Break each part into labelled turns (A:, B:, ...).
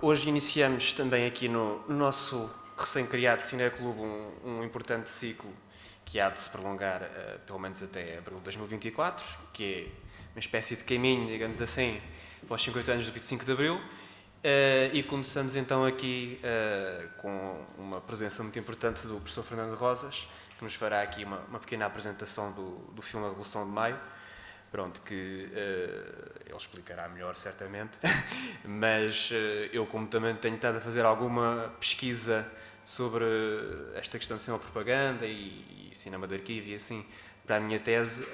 A: hoje iniciamos também aqui no nosso recém-criado Cineclube um importante ciclo que há de se prolongar pelo menos até abril de 2024, que é uma espécie de caminho, digamos assim, para os 50 anos do 25 de Abril. E começamos então aqui com uma presença muito importante do professor Fernando Rosas, que nos fará aqui uma pequena apresentação do filme A Revolução de Maio. Pronto, que ele explicará melhor, certamente, mas eu, como também tenho estado a fazer alguma pesquisa sobre esta questão de cinema-propaganda e cinema de arquivo e assim, para a minha tese,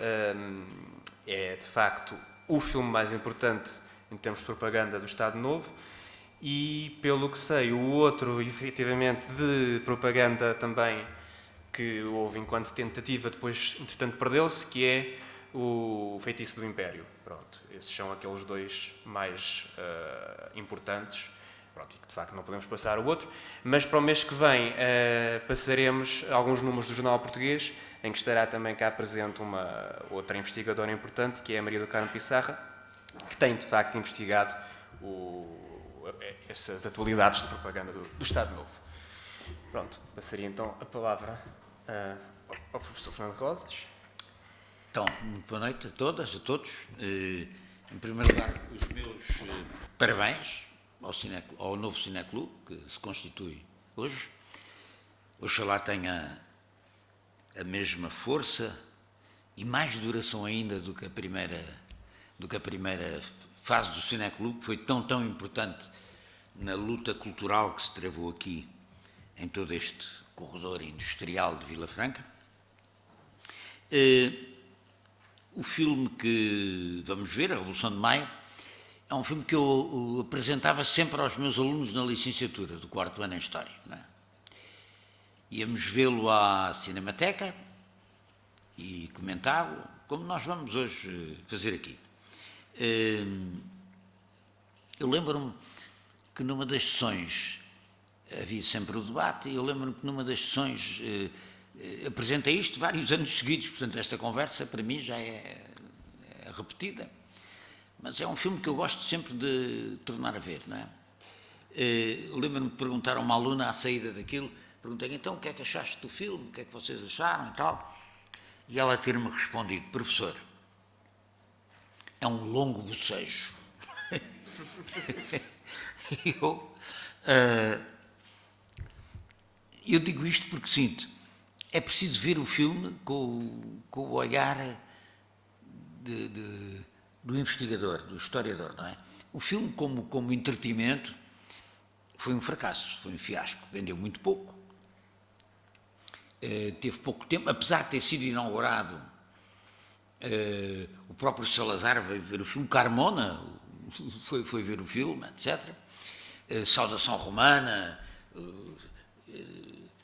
A: é de facto o filme mais importante em termos de propaganda do Estado Novo e, pelo que sei, o outro, efetivamente, de propaganda também que houve enquanto tentativa, depois, entretanto, perdeu-se, que é o Feitiço do Império. Pronto, esses são aqueles dois mais importantes. Pronto, e que de facto não podemos passar o outro. Mas para o mês que vem passaremos alguns números do Jornal Português, em que estará também cá presente uma outra investigadora importante, que é a Maria do Carmo Pissarra, que tem de facto investigado essas atualidades de propaganda do Estado Novo. Pronto, passaria então a palavra ao professor Fernando Rosas.
B: Então, muito boa noite a todas, a todos. Em primeiro lugar, os meus parabéns ao novo Cineclube, que se constitui hoje. Oxalá tenha a mesma força e mais duração ainda do que a primeira fase do Cineclube, que foi tão importante na luta cultural que se travou aqui em todo este corredor industrial de Vila Franca. O filme que vamos ver, A Revolução de Maio, é um filme que eu apresentava sempre aos meus alunos na licenciatura do 4º ano em História. Não é? Íamos vê-lo à Cinemateca e comentá-lo, como nós vamos hoje fazer aqui. Eu lembro-me que numa das sessões havia sempre o debate, e eu lembro-me que numa das sessões apresentei isto vários anos seguidos, portanto esta conversa para mim já é repetida, mas é um filme que eu gosto sempre de tornar a ver, não é? Eu lembro-me de perguntar a uma aluna à saída daquilo, perguntei então o que é que achaste do filme, o que é que vocês acharam e tal, e ela ter-me respondido, professor, é um longo bocejo. Eu digo isto porque sinto, é preciso ver o filme com o olhar do investigador, do historiador, não é? O filme, como entretenimento, foi um fracasso, foi um fiasco, vendeu muito pouco, teve pouco tempo, apesar de ter sido inaugurado, o próprio Salazar veio ver o filme, Carmona foi ver o filme, etc. Saudação Romana,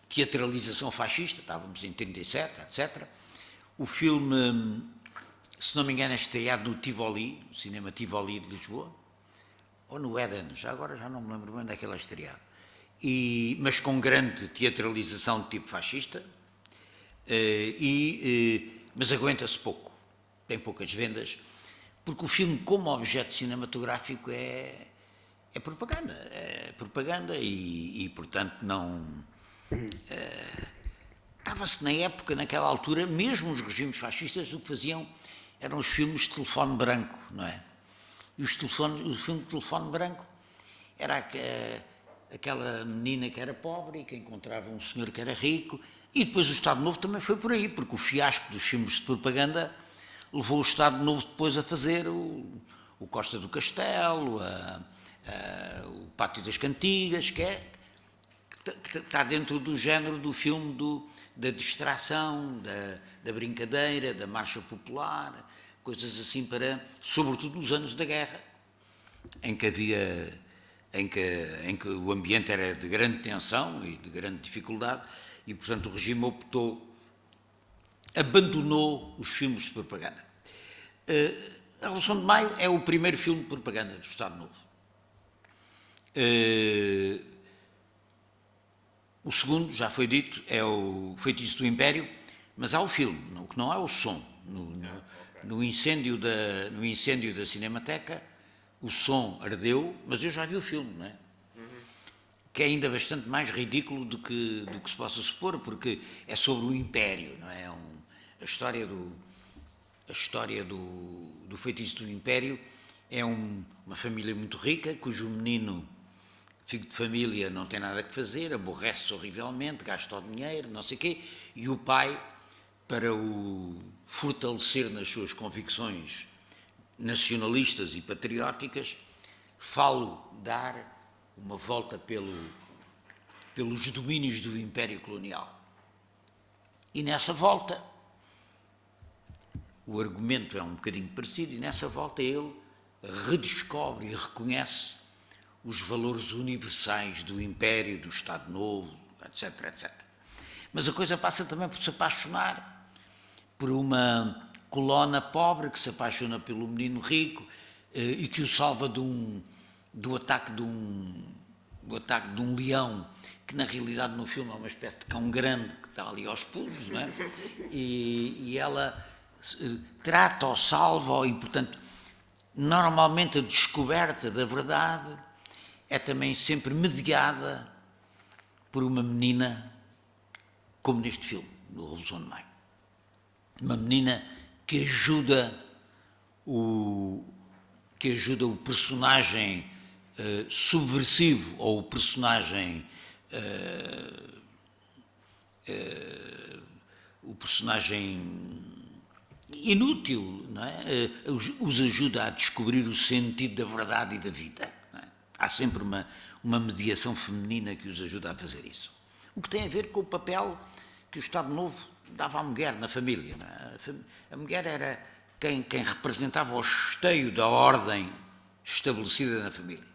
B: teatralização fascista, estávamos em 37, etc. O filme, se não me engano, é estreado no Tivoli, no Cinema Tivoli de Lisboa, ou no Éden, já agora já não me lembro bem daquele estreado, mas com grande teatralização de tipo fascista, mas aguenta-se pouco, tem poucas vendas, porque o filme, como objeto cinematográfico, é propaganda e portanto, não... Estava-se na época, naquela altura, mesmo os regimes fascistas, o que faziam eram os filmes de telefone branco, não é? E o filme de telefone branco era aquela menina que era pobre e que encontrava um senhor que era rico, e depois o Estado Novo também foi por aí, porque o fiasco dos filmes de propaganda levou o Estado Novo depois a fazer o Costa do Castelo, o Pátio das Cantigas, que está dentro do género do filme da distração, da brincadeira, da marcha popular, coisas assim sobretudo nos anos da guerra, em que o ambiente era de grande tensão e de grande dificuldade, e portanto o regime abandonou os filmes de propaganda. A Revolução de Maio é o primeiro filme de propaganda do Estado Novo. O segundo, já foi dito, é o Feitiço do Império, mas há o filme, o que não há o som. No incêndio da Cinemateca, o som ardeu, mas eu já vi o filme, não é? que é ainda bastante mais ridículo do que se possa supor, porque é sobre o Império, não é? A história do feitiço do Império é uma família muito rica, cujo menino, filho de família, não tem nada que fazer, aborrece-se horrivelmente, gasta o dinheiro, não sei o quê, e o pai, para o fortalecer nas suas convicções nacionalistas e patrióticas, falo dar uma volta pelos domínios do Império Colonial. E nessa volta, o argumento é um bocadinho parecido, e nessa volta ele redescobre e reconhece os valores universais do Império, do Estado Novo, etc, etc. Mas a coisa passa também por se apaixonar por uma colona pobre que se apaixona pelo menino rico e que o salva do ataque de um leão, que na realidade no filme é uma espécie de cão grande que está ali aos pulos, não é? E ela trata-o, salva-o, e portanto normalmente a descoberta da verdade é também sempre mediada por uma menina, como neste filme, do Revolução de Maio. Uma menina que ajuda o personagem subversivo, ou o personagem inútil, não é? Os ajuda a descobrir o sentido da verdade e da vida. Não é? Há sempre uma mediação feminina que os ajuda a fazer isso. O que tem a ver com o papel que o Estado Novo dava à mulher na família. Não é? A mulher era quem representava o esteio da ordem estabelecida na família.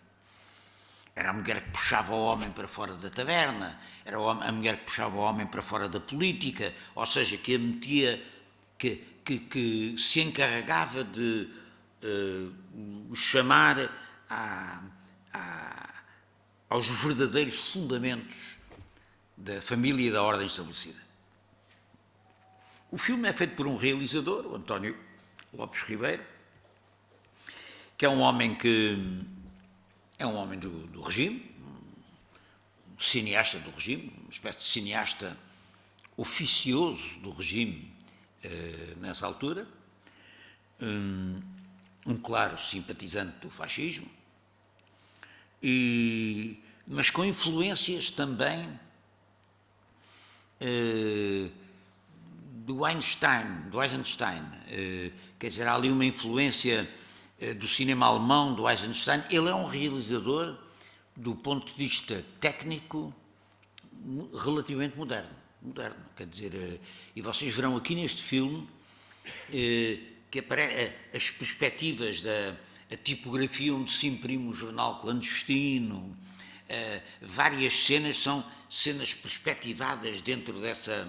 B: Era a mulher que puxava o homem para fora da taberna, era a mulher que puxava o homem para fora da política, ou seja, que a metia, que se encarregava de chamar aos verdadeiros fundamentos da família e da ordem estabelecida. O filme é feito por um realizador, o António Lopes Ribeiro, que é um homem do regime, um cineasta do regime, uma espécie de cineasta oficioso do regime nessa altura, um claro simpatizante do fascismo, mas com influências também do Eisenstein, quer dizer, há ali uma influência do cinema alemão, do Eisenstein. Ele é um realizador, do ponto de vista técnico, relativamente moderno, quer dizer, e vocês verão aqui neste filme que as perspectivas a tipografia onde se imprime o jornal clandestino, várias cenas são cenas perspectivadas dentro dessa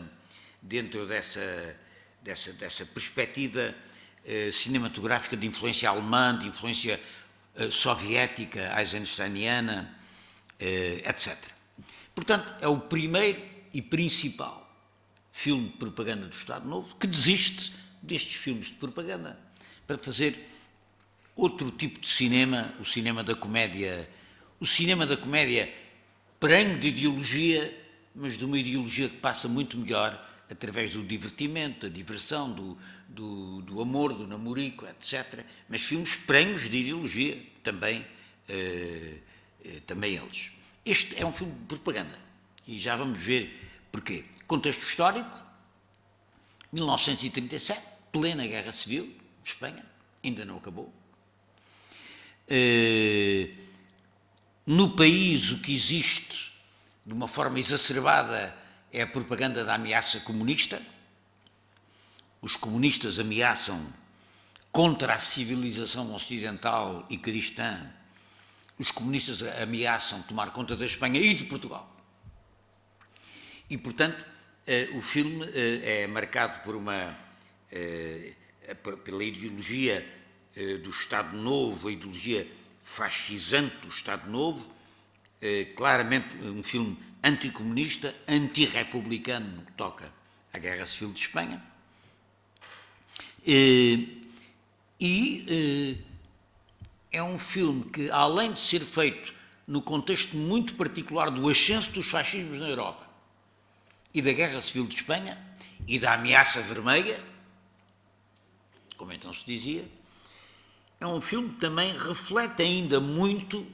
B: perspectiva cinematográfica de influência alemã, de influência soviética, eisensteiniana, etc. Portanto, é o primeiro e principal filme de propaganda do Estado Novo que desiste destes filmes de propaganda para fazer outro tipo de cinema, o cinema da comédia prenhe de ideologia, mas de uma ideologia que passa muito melhor através do divertimento, da diversão, do amor, do namorico, etc. Mas filmes prenhos de ideologia, também eles. Este é um filme de propaganda, e já vamos ver porquê. Contexto histórico, 1937, plena Guerra Civil de Espanha, ainda não acabou. No país o que existe de uma forma exacerbada é a propaganda da ameaça comunista. Os comunistas ameaçam contra a civilização ocidental e cristã. Os comunistas ameaçam tomar conta da Espanha e de Portugal. E, portanto, o filme é marcado pela ideologia do Estado Novo, a ideologia fascisante do Estado Novo, claramente um filme anticomunista, antirrepublicano no que toca à Guerra Civil de Espanha. É um filme que, além de ser feito no contexto muito particular do ascenso dos fascismos na Europa e da Guerra Civil de Espanha e da ameaça vermelha, como então se dizia. É um filme que também reflete ainda muito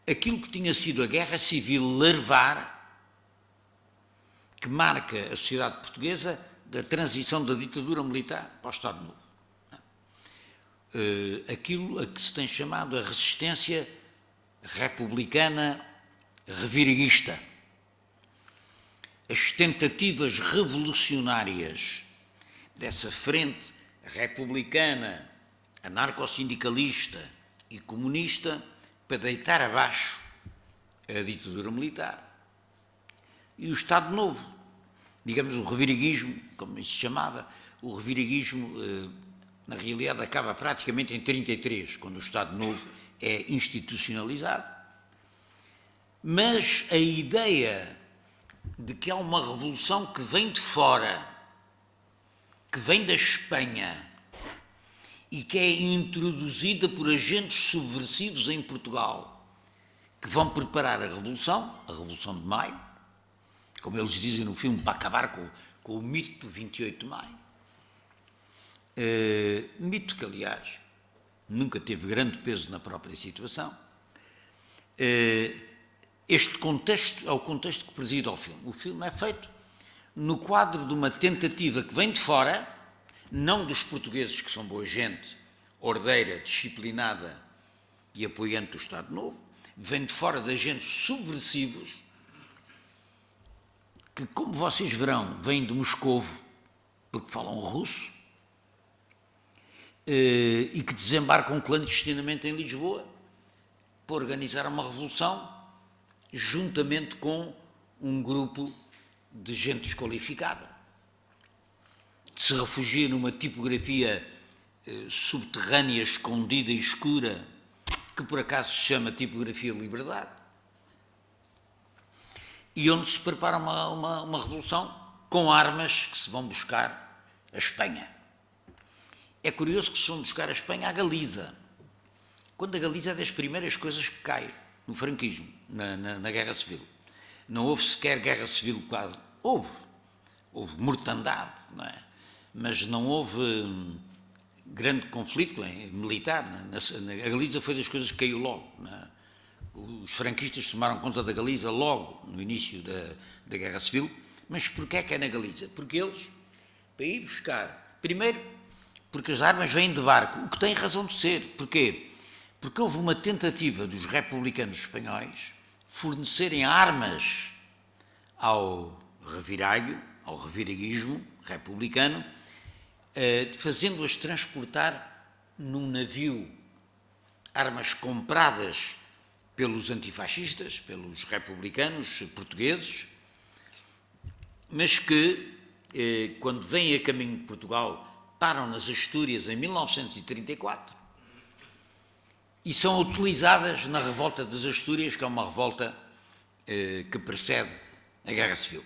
B: aquilo que tinha sido a Guerra Civil larvar, que marca a sociedade portuguesa da transição da ditadura militar para o Estado Novo. Aquilo a que se tem chamado a resistência republicana reviriguista. As tentativas revolucionárias dessa frente republicana, anarcossindicalista e comunista para deitar abaixo a ditadura militar e o Estado Novo, digamos o reviriguismo, como isso se chamava. O reviriguismo, na realidade, acaba praticamente em 1933, quando o Estado Novo é institucionalizado. Mas a ideia de que há uma revolução que vem de fora, que vem da Espanha e que é introduzida por agentes subversivos em Portugal, que vão preparar a Revolução de Maio, como eles dizem no filme, para acabar com o mito do 28 de Maio. Mito que, aliás, nunca teve grande peso na própria situação. Este contexto é o contexto que preside ao filme. O filme é feito no quadro de uma tentativa que vem de fora, não dos portugueses, que são boa gente, ordeira, disciplinada e apoiante do Estado Novo, vem de fora de agentes subversivos que, como vocês verão, vêm de Moscovo, porque falam russo, e que desembarcam clandestinamente em Lisboa para organizar uma revolução juntamente com um grupo de gente desqualificada. Se refugia numa tipografia subterrânea, escondida e escura, que por acaso se chama Tipografia Liberdade, e onde se prepara uma revolução com armas que se vão buscar a Espanha. É curioso que se vão buscar a Espanha à Galiza, quando a Galiza é das primeiras coisas que cai no franquismo, na Guerra Civil. Não houve sequer Guerra Civil quase. Houve mortandade, não é? Mas não houve grande conflito militar. A Galiza foi das coisas que caiu logo. Não é? Os franquistas tomaram conta da Galiza logo no início da Guerra Civil. Mas porquê é que é na Galiza? Porque eles, para ir buscar, primeiro, porque as armas vêm de barco, o que tem razão de ser. Porquê? Porque houve uma tentativa dos republicanos espanhóis fornecerem armas ao reviralho, ao reviriguismo republicano, fazendo-as transportar num navio armas compradas pelos antifascistas, pelos republicanos portugueses, mas que, quando vêm a caminho de Portugal, param nas Astúrias em 1934 e são utilizadas na revolta das Astúrias, que é uma revolta que precede a Guerra Civil.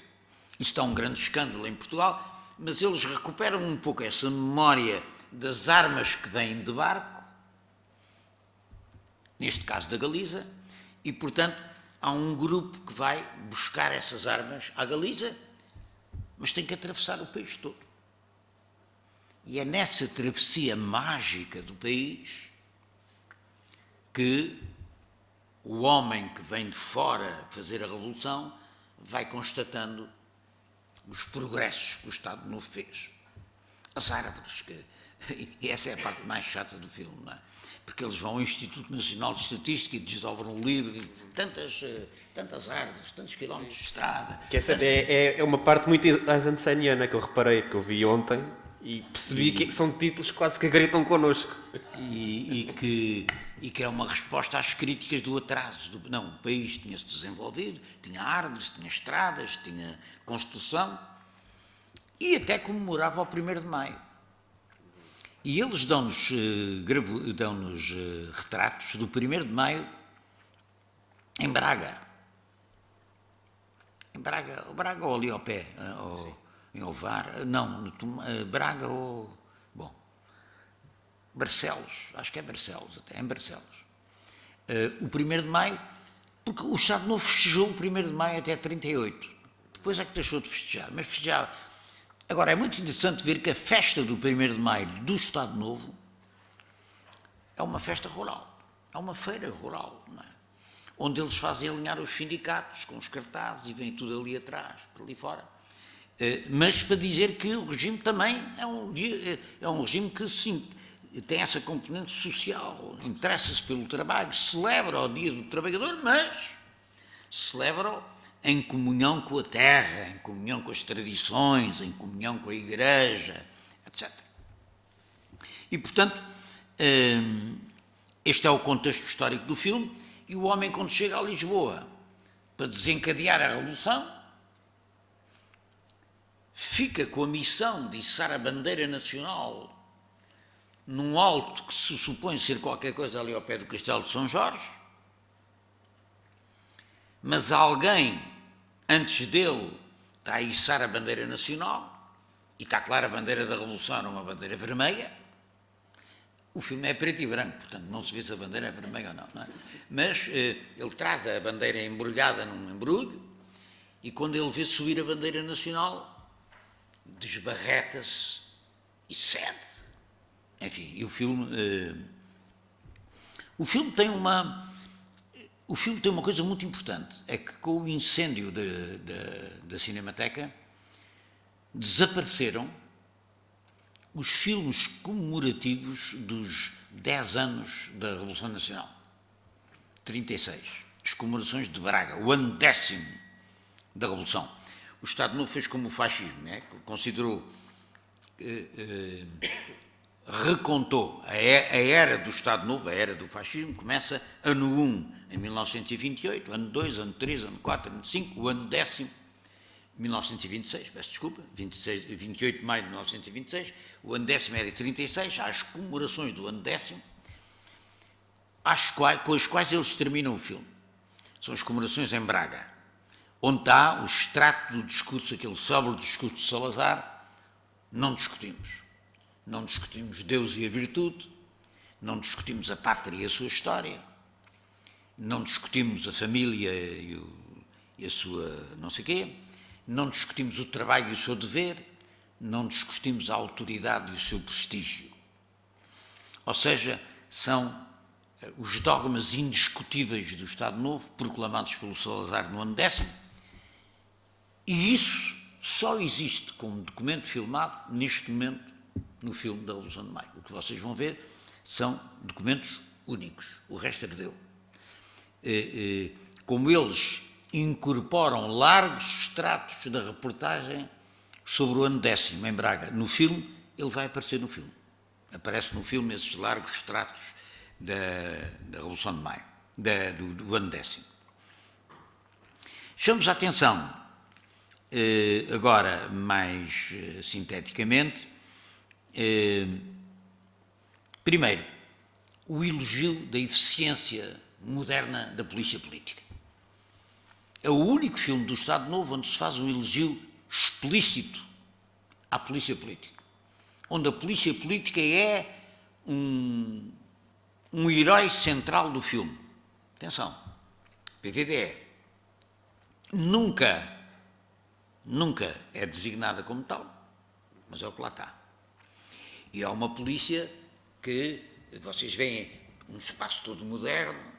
B: Isto é um grande escândalo em Portugal, mas eles recuperam um pouco essa memória das armas que vêm de barco, neste caso da Galiza, e, portanto, há um grupo que vai buscar essas armas à Galiza, mas tem que atravessar o país todo. E é nessa travessia mágica do país que o homem que vem de fora fazer a revolução vai constatando os progressos que o Estado Novo fez. As árvores, e essa é a parte mais chata do filme, não é? Porque eles vão ao Instituto Nacional de Estatística e desdobram o livro, e tantas árvores, tantos quilómetros de estrada.
A: Que essa é uma parte muito eisensteiniana que eu reparei, que eu vi ontem e percebi que são títulos que quase que gritam connosco.
B: E que é uma resposta às críticas do atraso. Não, o país tinha-se desenvolvido, tinha árvores, tinha estradas, tinha Constituição, e até comemorava o 1º de Maio. E eles dão-nos retratos do 1º de Maio em Braga. Em Braga ou ali ao pé, em Ovar, não, Braga ou... Bom, Barcelos, acho que é Barcelos até, em Barcelos. o 1º de Maio, porque o Estado Novo festejou o 1º de Maio até 38. Depois é que deixou de festejar, mas festejava. Agora, é muito interessante ver que a festa do 1º de Maio do Estado Novo é uma festa rural, é uma feira rural, não é? Onde eles fazem alinhar os sindicatos com os cartazes e vem tudo ali atrás, por ali fora. Mas para dizer que o regime também é um regime que, sim, tem essa componente social, interessa-se pelo trabalho, celebra o Dia do Trabalhador, mas celebra-o em comunhão com a terra, em comunhão com as tradições, em comunhão com a Igreja, etc. E, portanto, este é o contexto histórico do filme, e o homem, quando chega a Lisboa para desencadear a Revolução, fica com a missão de içar a bandeira nacional num alto que se supõe ser qualquer coisa ali ao pé do Castelo de São Jorge, mas alguém antes dele está a içar a bandeira nacional, e está claro, a bandeira da Revolução era uma bandeira vermelha. O filme é preto e branco, portanto não se vê se a bandeira é vermelha ou não, não é? Mas ele traz a bandeira embrulhada num embrulho, e quando ele vê subir a bandeira nacional, desbarreta-se e cede. Enfim, e o filme tem uma coisa muito importante, é que com o incêndio da Cinemateca desapareceram os filmes comemorativos dos 10 anos da Revolução Nacional, 36, as comemorações de Braga, o ano 10º da Revolução. O Estado Novo fez como o fascismo, né? Considerou, recontou a era do Estado Novo, a era do fascismo, começa ano 1 em 1928, ano 2, ano 3, ano 4, ano 5, o ano 10º, 1926, peço desculpa, 28 de maio de 1926, o ano 10º é de 36, há as comemorações do ano 10º, com as quais eles terminam o filme. São as comemorações em Braga, onde está o extrato do discurso, aquele sobre discurso de Salazar. Não discutimos. Não discutimos Deus e a virtude, não discutimos a pátria e a sua história, não discutimos a família e a sua não sei quê, não discutimos o trabalho e o seu dever, não discutimos a autoridade e o seu prestígio. Ou seja, são os dogmas indiscutíveis do Estado Novo, proclamados pelo Salazar no ano 10º, e isso só existe como documento filmado, neste momento, no filme da Revolução de Maio. O que vocês vão ver são documentos únicos, o resto ardeu. Como eles incorporam largos extratos da reportagem sobre o ano 10º em Braga no filme, ele vai aparecer no filme. Aparece no filme esses largos extratos da Revolução de Maio, do ano 10º. Chamamos a atenção, agora mais sinteticamente, primeiro, o elogio da eficiência moderna da polícia política. É o único filme do Estado Novo onde se faz um elogio explícito à polícia política, onde a polícia política é um herói central do filme. Atenção, PVDE nunca é designada como tal, mas é o que lá está. E é uma polícia que, vocês veem, um espaço todo moderno,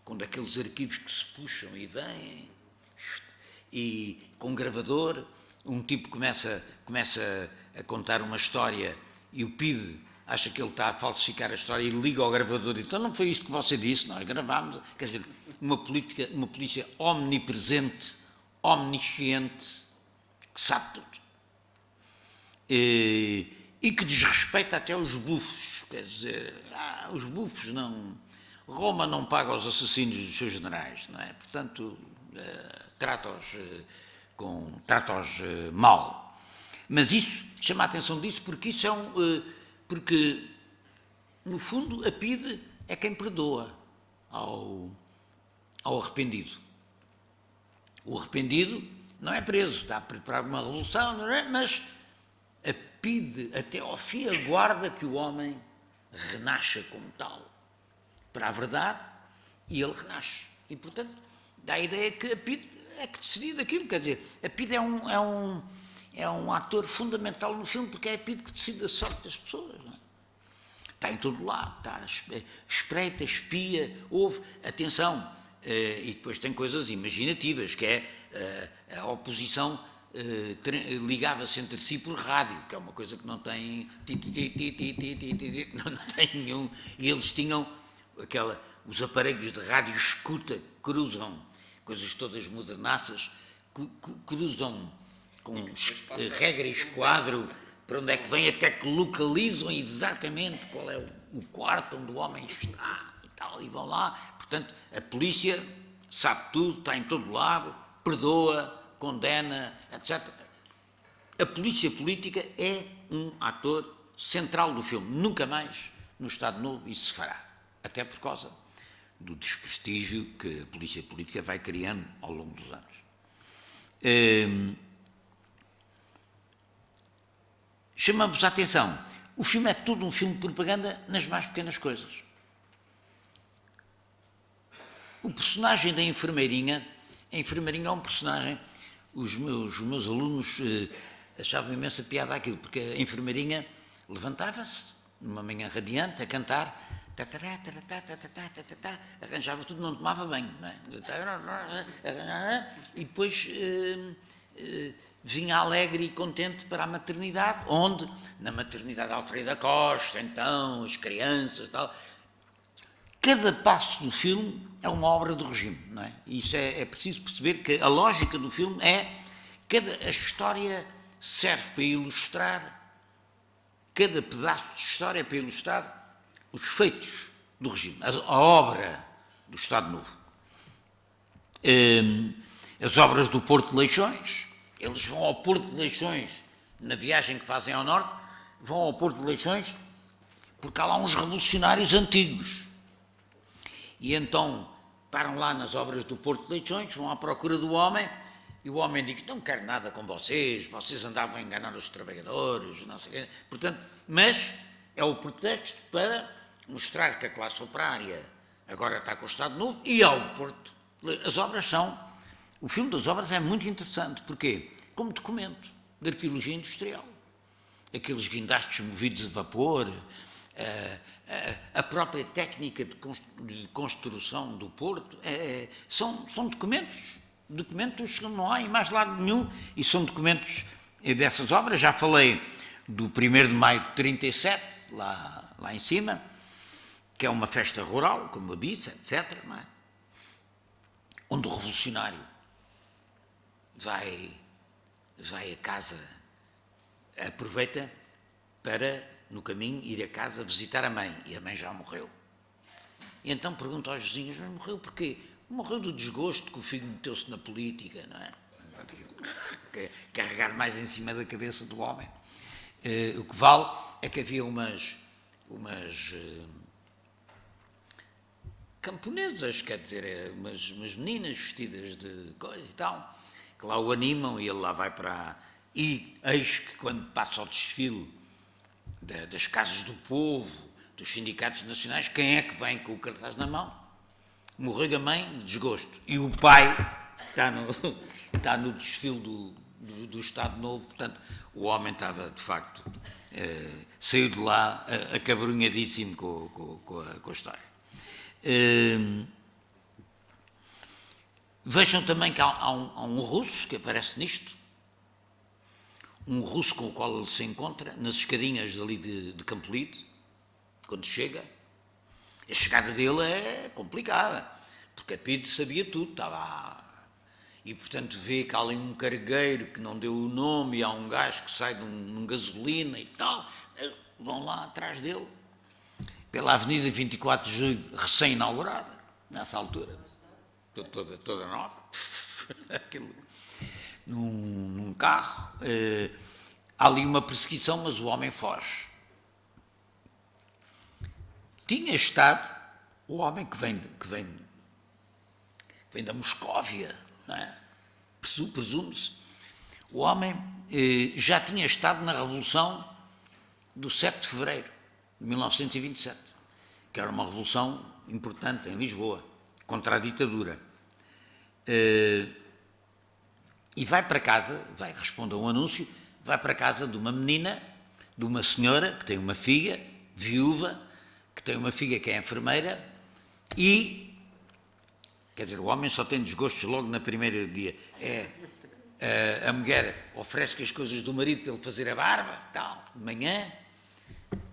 B: com daqueles arquivos que se puxam e vêm, e com um gravador, um tipo começa a contar uma história e o PIDE acha que ele está a falsificar a história e liga ao gravador e diz: então não foi isto que você disse, nós gravámos. Quer dizer, uma polícia omnipresente, omnisciente, que sabe tudo. E que desrespeita até os bufos. Quer dizer, os bufos não... Roma não paga os assassinos dos seus generais, não é? Portanto, trata-os mal. Mas isso, chama a atenção disso, porque isso é porque, no fundo, a PIDE é quem perdoa ao arrependido. O arrependido não é preso, está a preparar uma revolução, não é? Mas a PIDE, até ao fim, aguarda que o homem renasça como tal. Para a verdade, e ele renasce. E, portanto, dá a ideia que a PIDE é que decidiu daquilo. Quer dizer, a PIDE é um ator fundamental no filme, porque é a PIDE que decide a sorte das pessoas. Não é? Está em todo lado, está, espreita, espia, ouve, atenção. E depois tem coisas imaginativas, que é a oposição ligava-se entre si por rádio, que é uma coisa que não tem não tem nenhum, e eles tinham os aparelhos de rádio escuta, cruzam, coisas todas modernaças, cruzam com regra e esquadro, para onde é que vem, até que localizam exatamente qual é o quarto onde o homem está e tal, e vão lá. Portanto, a polícia sabe tudo, está em todo lado, perdoa, condena, etc. A polícia política é um ator central do filme. Nunca mais no Estado Novo isso se fará. Até por causa do desprestígio que a polícia política vai criando ao longo dos anos. Chamamos a atenção. O filme é todo um filme de propaganda nas mais pequenas coisas. O personagem da enfermeirinha, a enfermeirinha é um personagem, os meus alunos achavam imensa piada aquilo, porque a enfermeirinha levantava-se numa manhã radiante a cantar, arranjava tudo, não tomava banho, não é? E depois vinha alegre e contente para a maternidade, onde, na maternidade Alfredo da Costa, então, as crianças e tal. Cada passo do filme é uma obra do regime, não é? Isso é preciso perceber que a lógica do filme é a história serve para ilustrar, cada pedaço de história é para ilustrar os feitos do regime, a obra do Estado Novo. As obras do Porto de Leixões, eles vão ao Porto de Leixões, na viagem que fazem ao norte, vão ao Porto de Leixões porque há lá uns revolucionários antigos. E então param lá nas obras do Porto de Leixões, vão à procura do homem, e o homem diz, não quero nada com vocês andavam a enganar os trabalhadores, não sei o quê. Portanto, mas é o pretexto para mostrar que a classe operária agora está com o Estado Novo e ao Porto. As obras o filme das obras é muito interessante, porquê? Como documento de arqueologia industrial. Aqueles guindastes movidos a vapor, a própria técnica de construção do Porto, são documentos que não há em mais lado nenhum, e são documentos dessas obras. Já falei do 1º de maio de 37, lá em cima, que é uma festa rural, como eu disse, etc., não é? Onde o revolucionário vai a casa, aproveita para, no caminho, ir a casa visitar a mãe, e a mãe já morreu. E então pergunta aos vizinhos, mas morreu porquê? Morreu do desgosto que o filho meteu-se na política, não é? Carregar mais em cima da cabeça do homem. O que vale é que havia umas camponesas, quer dizer, umas meninas vestidas de coisa e tal, que lá o animam, e ele lá vai para... E eis que quando passa ao desfile das casas do povo, dos sindicatos nacionais, quem é que vem com o cartaz na mão? Morreu a mãe de desgosto. E o pai está no desfile do Estado Novo. Portanto, o homem estava, de facto, saiu de lá acabrunhadíssimo com a história. Vejam também que há um russo que aparece nisto, um russo com o qual ele se encontra nas escadinhas ali de Campolide, quando chega. A chegada dele é complicada, porque a PIDE sabia tudo, estava... E, portanto, vê que há ali um cargueiro que não deu o nome, e há um gajo que sai de um gasolina e tal. Vão lá atrás dele, pela Avenida 24 de Julho, recém-inaugurada, nessa altura, toda nova, aquilo, num carro. Há ali uma perseguição, mas o homem foge. Tinha estado o homem que vem da Moscóvia, não é? Presume-se. O homem já tinha estado na Revolução do 7 de Fevereiro de 1927, que era uma revolução importante em Lisboa, contra a ditadura. E vai para casa, responde a um anúncio, vai para casa de uma menina, de uma senhora que tem uma filha, viúva, que tem uma filha que é enfermeira e, quer dizer, o homem só tem desgostos logo no primeiro dia. A mulher oferece-lhe as coisas do marido para ele fazer a barba, tal, de manhã,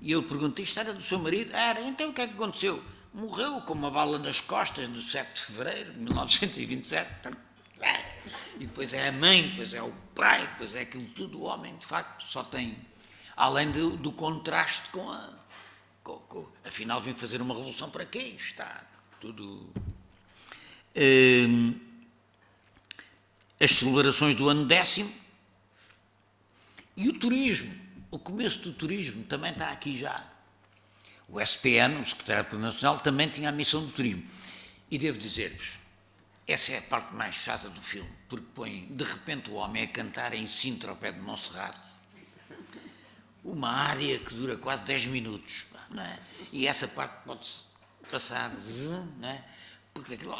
B: e ele pergunta, isto era do seu marido? Era, então o que é que aconteceu? Morreu com uma bala nas costas no 7 de fevereiro de 1927. E depois é a mãe, depois é o pai, depois é aquilo tudo. O homem, de facto, só tem, além do contraste com a... afinal, vem fazer uma revolução para quê? Está tudo... as celebrações do ano 10º e o turismo, o começo do turismo também está aqui já. O SPN, o Secretariado Nacional, também tinha a missão do turismo. E devo dizer-vos, essa é a parte mais chata do filme, porque põe de repente o homem a cantar em Sintra, ao pé de Monserrate, uma área que dura quase 10 minutos, não é? E essa parte pode-se passar, não é? Porque aquilo,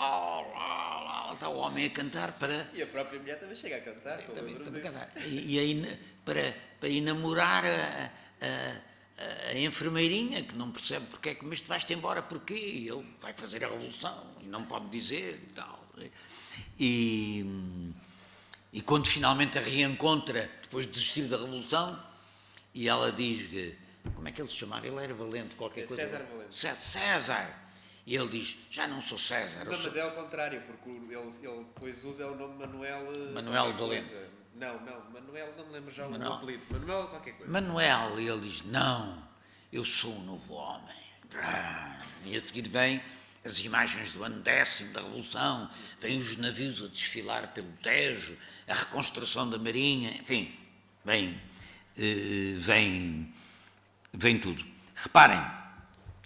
B: está o homem a cantar para...
A: E a própria mulher também chega a cantar.
B: Também cantar. E aí, para enamorar a enfermeirinha, que não percebe porque é que, mas tu vais-te embora porquê? E ele vai fazer a revolução e não pode dizer e tal. E quando finalmente a reencontra, depois de desistir da revolução, e ela diz que, como é que ele se chamava? Ele era Valente, qualquer coisa.
A: César Valente.
B: César! E ele diz, já não sou César.
A: Não, mas é ao contrário, porque ele depois usa o nome
B: Manuel Valente.
A: Não, Manuel, não me lembro já o apelido. Manuel qualquer coisa.
B: Manuel, e ele diz, não, eu sou um novo homem. E a seguir vem as imagens do ano 10º, da Revolução, vêm os navios a desfilar pelo Tejo, a reconstrução da Marinha, enfim, vem tudo. Reparem,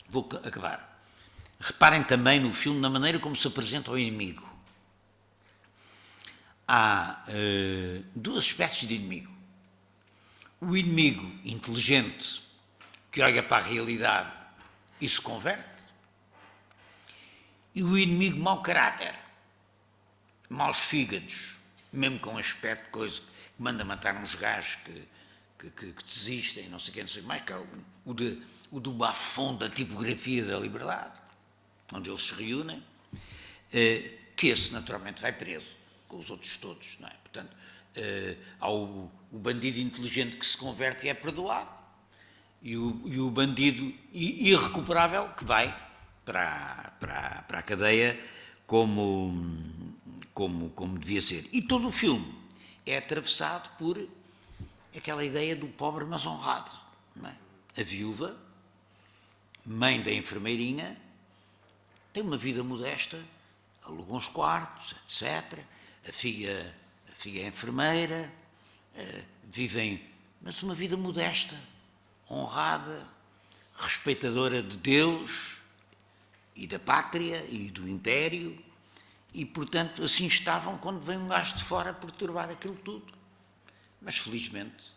B: vou acabar. Reparem também no filme na maneira como se apresenta o inimigo. Há duas espécies de inimigo. O inimigo inteligente, que olha para a realidade e se converte, e o inimigo mau caráter, maus fígados, mesmo com aspecto de coisa, que manda matar uns gajos que desistem, não sei o que, não sei mais, que é o do bafão da tipografia da liberdade, onde eles se reúnem, que esse naturalmente vai preso, com os outros todos, não é? Portanto, há o bandido inteligente que se converte e é perdoado, e o bandido irrecuperável que vai para a cadeia como devia ser. E todo o filme é atravessado por aquela ideia do pobre mas honrado, não é? A viúva, mãe da enfermeirinha, tem uma vida modesta, aluga uns quartos, etc. A filha é enfermeira, vivem, mas uma vida modesta, honrada, respeitadora de Deus e da pátria e do império, e, portanto, assim estavam quando vem um gajo de fora perturbar aquilo tudo. Mas, felizmente,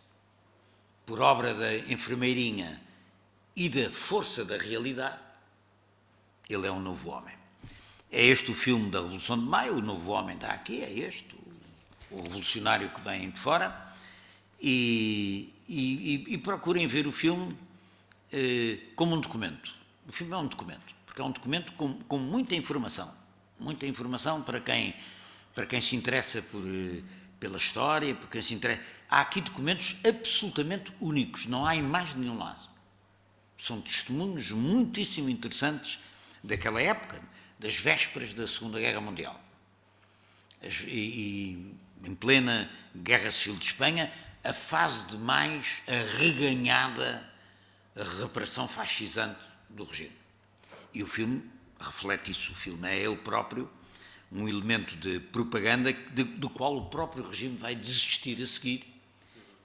B: por obra da enfermeirinha e da força da realidade, ele é um novo homem. É este o filme da Revolução de Maio, o novo homem está aqui, é este, o revolucionário que vem de fora, e procurem ver o filme como um documento. O filme é um documento, porque é um documento com muita informação para quem se interessa pela história, por quem se interessa. Há aqui documentos absolutamente únicos, não há em mais nenhum lado. São testemunhos muitíssimo interessantes daquela época, das vésperas da Segunda Guerra Mundial. E em plena Guerra Civil de Espanha, a fase de mais arreganhada repressão fascisante do regime. E o filme reflete isso. O filme é ele próprio um elemento de propaganda do qual o próprio regime vai desistir a seguir,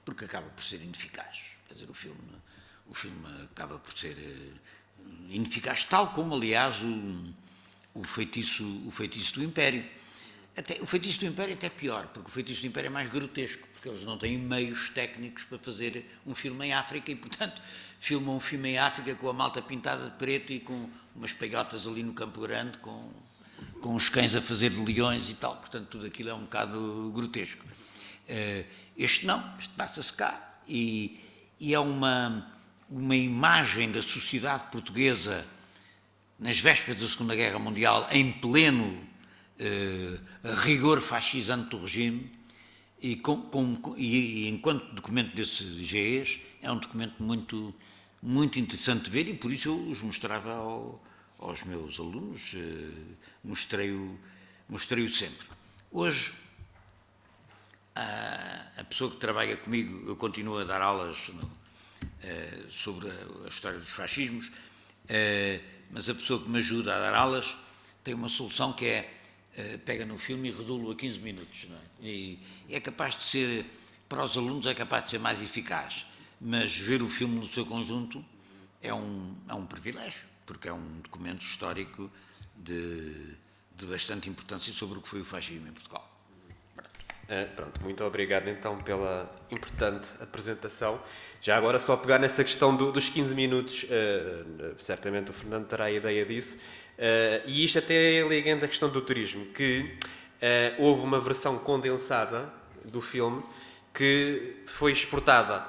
B: porque acaba por ser ineficaz. Quer dizer, o filme acaba por ser ineficaz, tal como, aliás, o feitiço do Império. O feitiço do Império é até pior, porque o feitiço do Império é mais grotesco, porque eles não têm meios técnicos para fazer um filme em África e, portanto, filmam um filme em África com a malta pintada de preto e com umas pegotas ali no Campo Grande, com os cães a fazer de leões e tal, portanto tudo aquilo é um bocado grotesco. Este não, este passa-se cá e é uma imagem da sociedade portuguesa nas vésperas da Segunda Guerra Mundial, em pleno rigor fascisante do regime, e enquanto documento desse GES, é um documento muito, muito interessante de ver, e por isso eu os mostrava aos meus alunos, mostrei-o sempre. Hoje, a pessoa que trabalha comigo, eu continuo a dar aulas sobre a história dos fascismos, mas a pessoa que me ajuda a dar aulas tem uma solução que é pega no filme e reduz-lo a 15 minutos, não é? E é capaz de ser, para os alunos é capaz de ser mais eficaz, mas ver o filme no seu conjunto é um privilégio, porque é um documento histórico de bastante importância sobre o que foi o fascismo em Portugal.
A: Pronto, muito obrigado então pela importante apresentação. Já agora só pegar nessa questão dos 15 minutos, certamente o Fernando terá a ideia disso, e isto até é ligando a questão do turismo, que houve uma versão condensada do filme que foi exportada,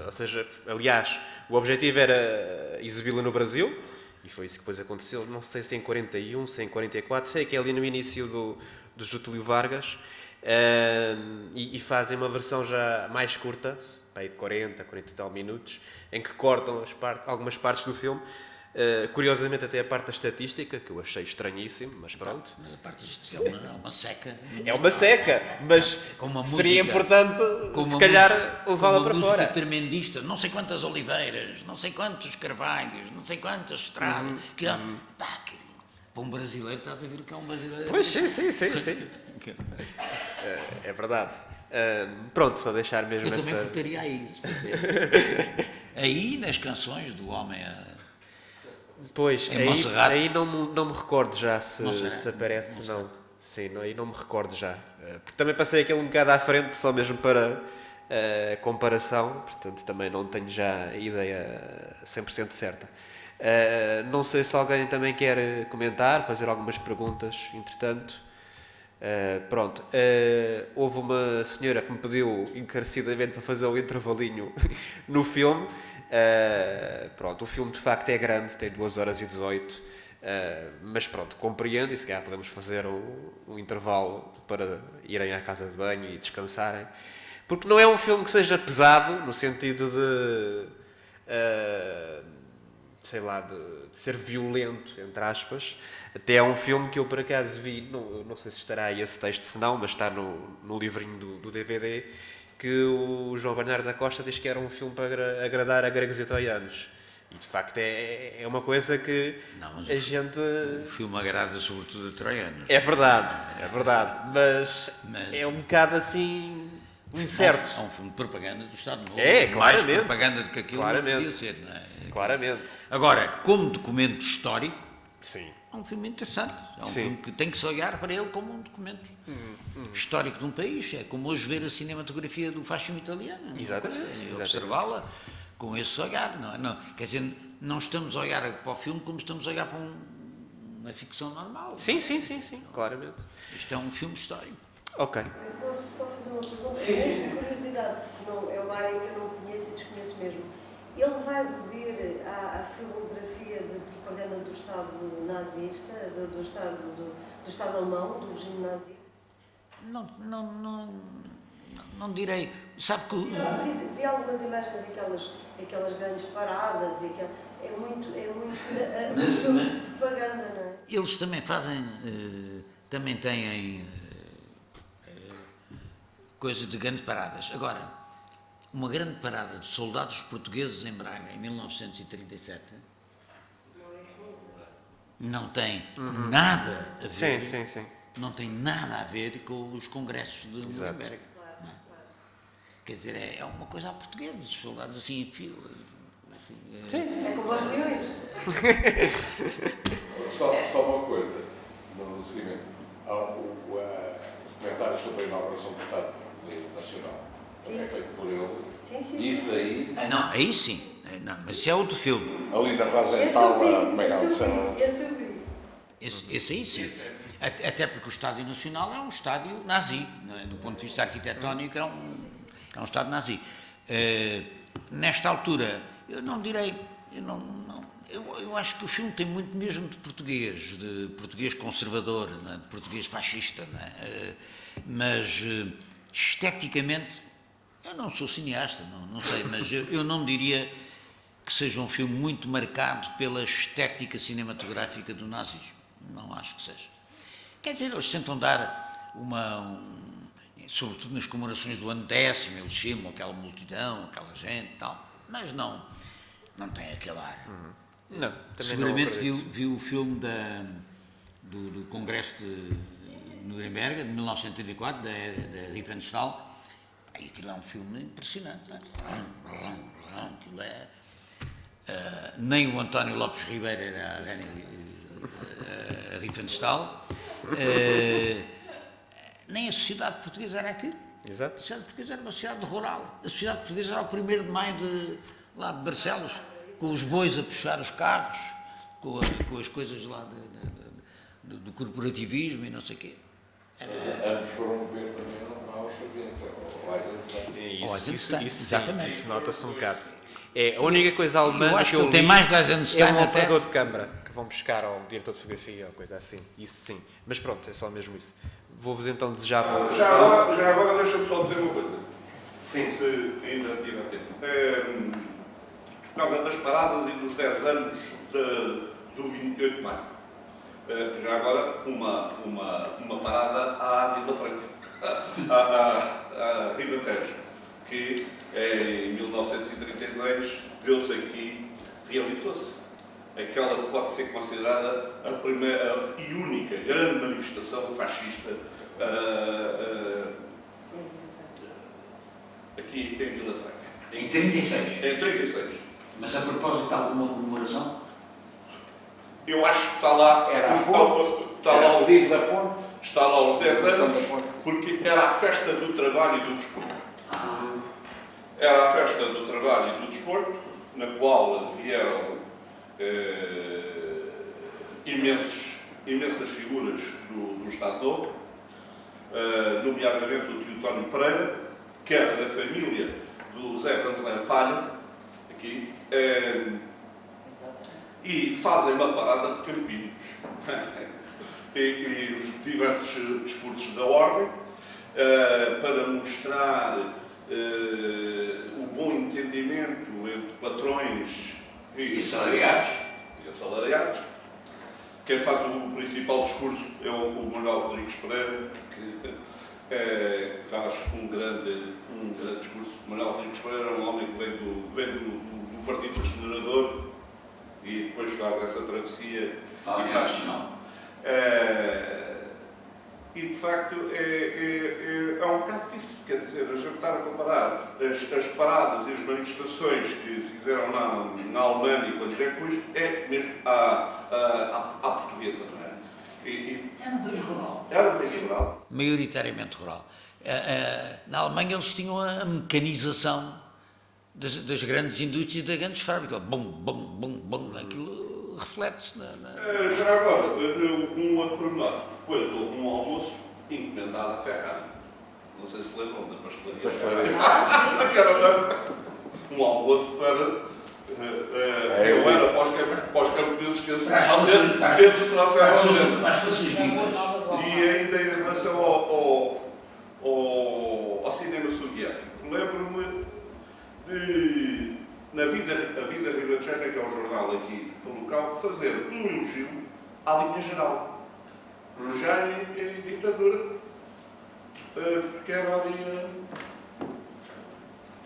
A: ou seja, aliás, o objetivo era exibi-la no Brasil, e foi isso que depois aconteceu, não sei se em 41, se em 44, sei que é ali no início do Getúlio Vargas, e fazem uma versão já mais curta, de 40 e tal minutos, em que cortam algumas partes do filme. Curiosamente até a parte da estatística, que eu achei estranhíssimo, mas pronto.
B: Mas a parte da estatística é uma seca.
A: É uma seca, mas seria importante, se calhar, levá-la para fora.
B: Uma música tremendista, não sei quantas oliveiras, não sei quantos carvalhos, não sei quantas estradas. Aquilo, para um brasileiro, estás a ver o que é um brasileiro?
A: Pois, sim. É verdade. Pronto, só deixar mesmo
B: eu
A: essa...
B: também botaria aí, se fosse aí nas canções do homem
A: Pois, aí não me recordo já se aparece,
B: não.
A: Sim, aí não me recordo já. Porque também passei aquele um bocado à frente, só mesmo para comparação, portanto também não tenho já a ideia 100% certa. Não sei se alguém também quer comentar, fazer algumas perguntas, entretanto. Pronto, houve uma senhora que me pediu encarecidamente para fazer o intervalinho no filme. Pronto, o filme de facto é grande, tem 2h18, mas pronto, compreendo, e se calhar podemos fazer um intervalo para irem à casa de banho e descansarem, porque não é um filme que seja pesado, no sentido de de ser violento, entre aspas. Até é um filme que eu por acaso vi, não sei se estará aí esse texto, se não, mas está no livrinho do DVD, que o João Bernardo da Costa diz que era um filme para agradar a gregos e troianos. E de facto é uma coisa que a gente...
B: O filme agrada sobretudo a troianos.
A: É verdade, mas é um bocado assim... incerto.
B: É um filme de propaganda do Estado Novo.
A: Claramente.
B: Mais propaganda do que aquilo podia ser, não é?
A: Claramente.
B: Agora, como documento histórico,
A: sim,
B: é um filme interessante. É um filme que tem que se olhar para ele como um documento histórico de um país. É como hoje ver a cinematografia do fascismo italiano.
A: Exatamente.
B: Observá-la com esse olhar. Não, quer dizer, não estamos a olhar para o filme como estamos a olhar para uma ficção normal.
A: Sim, claramente.
B: Isto é um filme histórico.
A: Ok.
C: Eu posso só fazer uma pergunta?
A: Sim.
C: Curiosidade, porque não, é uma área que eu não conheço e desconheço mesmo. Ele vai beber à filmografia de propaganda do Estado nazista, do Estado alemão, do regime nazi?
B: Não direi. Sabe que...
C: Vi algumas imagens, aquelas grandes paradas, e é muito os filmes de propaganda, não é?
B: Eles também fazem, também têm coisas de grandes paradas. Agora, uma grande parada de soldados portugueses em Braga, em 1937, não tem nada a ver.
A: Sim.
B: Não tem nada a ver com os congressos de Nuremberg. Quer dizer, é uma coisa à portuguesa, os soldados assim em fila. Assim,
C: É como os leões.
D: Só uma coisa, no seguimento. Os comentários sobre a inauguração do Estado Nacional também é feito por ele.
C: Sim.
D: Isso aí.
B: Não, aí sim. Não, mas isso é outro filme.
D: Ali na Rosenthal, como é que ela se chama?
C: Esse eu vi.
B: Esse aí sim. Até porque o Estádio Nacional é um estádio nazi, não é? Do ponto de vista arquitetónico é um estádio nazi. Nesta altura, eu não direi, eu acho que o filme tem muito mesmo de português conservador, não é? De português fascista, não é? Mas esteticamente, eu não sou cineasta, não sei, mas eu não diria que seja um filme muito marcado pela estética cinematográfica do nazismo. Não acho que seja. Quer dizer, eles tentam dar sobretudo nas comemorações do ano 10º, eles filmam aquela multidão, aquela gente e tal, mas não tem aquele ar.
A: Não, também
B: Seguramente
A: não
B: viu o filme do Congresso de Nuremberg, de 1984, da Riefenstahl, e aquilo é um filme impressionante, não é? Aquilo é... nem o António Lopes Ribeiro era a Riefenstahl, nem a sociedade portuguesa era aquilo.
A: Exato.
B: A sociedade portuguesa era uma sociedade rural. A sociedade portuguesa era o 1º de maio lá de Barcelos, com os bois a puxar os carros, com as coisas lá do corporativismo e não sei o quê.
D: Antes foram ver também aos soviéticos, ao Eisenstein.
B: Exatamente.
A: Isso nota-se um bocado. É a única coisa alemã
B: Eu acho que
A: eu
B: ele tem
A: li
B: mais de
A: é
B: Eisenstein
A: um
B: até.
A: operador de câmara que vão buscar ao diretor de fotografia ou coisa assim. Isso sim. Mas pronto, é só mesmo isso. Vou-vos então desejar boa sessão.
D: Já agora deixa-me só dizer uma coisa. Sim. Se ainda tiver tempo. Por causa das paradas e dos 10 anos do 28 de maio. Já agora, uma parada à Vila Franca, à Ribatejo, que em 1936 deu-se aqui, realizou-se aquela que pode ser considerada a primeira e única grande manifestação fascista aqui em Vila Franca.
B: Em 36?
D: Em 36.
B: Mas a propósito de alguma comemoração?
D: Eu acho que está lá, está lá os 10 anos, porque era a festa do trabalho e do desporto. Era a festa do trabalho e do desporto, na qual vieram imensas figuras do Estado Novo, nomeadamente o Teotónio Pereira, que era da família do Zé Francelin Palha, aqui, e fazem uma parada de campinos. e os diversos discursos da ordem, para mostrar o bom entendimento entre patrões e assalariados. Quem faz o principal discurso é o Manuel Rodrigues Pereira, que faz um grande discurso. O Manuel Rodrigues Pereira é um homem que vem do Partido Regenerador e depois faz essa travessia. E de facto é um bocado disso, quer dizer, a gente estar a comparar as paradas e as manifestações que se fizeram na Alemanha e quando depois é mesmo à portuguesa, não é?
B: Era um país rural.
D: Era um país rural.
B: Maioritariamente rural. Na Alemanha eles tinham a mecanização das grandes indústrias e das grandes fábricas. Bum, bum, bum, bum, aquilo reflete-se
D: Já agora, um outro pormenor. Depois houve um almoço encomendado a Ferrari. Não sei se lembram da pastelaria. Um almoço para... eu era para os campeões que eles trouxeram ao E ainda em relação ao cinema soviético. Lembro-me de, a Vida Ribatejana, que é um jornal aqui no local, fazer um elogio à linha geral. Já em ditadura, porque era ali.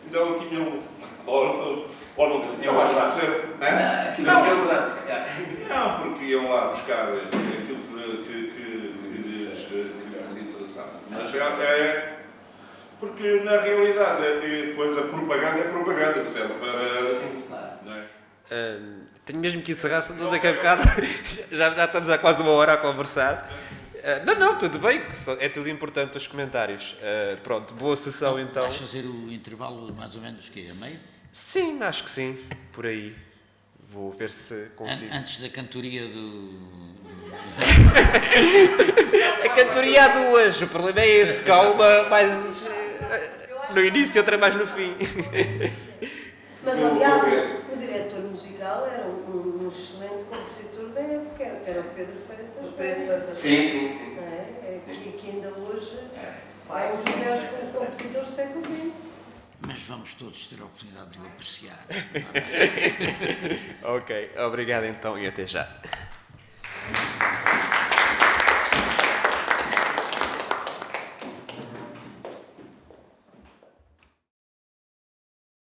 D: Ainda não tinham. Ou não tinham mais a fazer.
E: Não, é verdade, se calhar.
D: Não, porque iam lá buscar aquilo que lhes interessava. Mas porque na realidade, depois a propaganda é propaganda, serve para.
E: Sim, claro.
D: Não é?
A: Tenho mesmo que encerrar, senão daqui a bocado já estamos há quase uma hora a conversar. Não, tudo bem, é tudo importante os comentários. Pronto, boa sessão então.
B: Vais fazer o intervalo mais ou menos que é meio?
A: Sim, acho que sim, por aí. Vou ver se consigo.
B: Antes da cantoria
A: A cantoria há duas, o problema é esse, porque há uma mais no início e outra mais no fim.
C: Mas, aliás, o diretor musical era um excelente compositor da época, que era o Pedro Freitas.
E: Sim.
C: Não é? Que ainda hoje é um dos melhores compositores do século XX.
B: Mas vamos todos ter a oportunidade de o apreciar.
A: Ok, obrigado então e até já.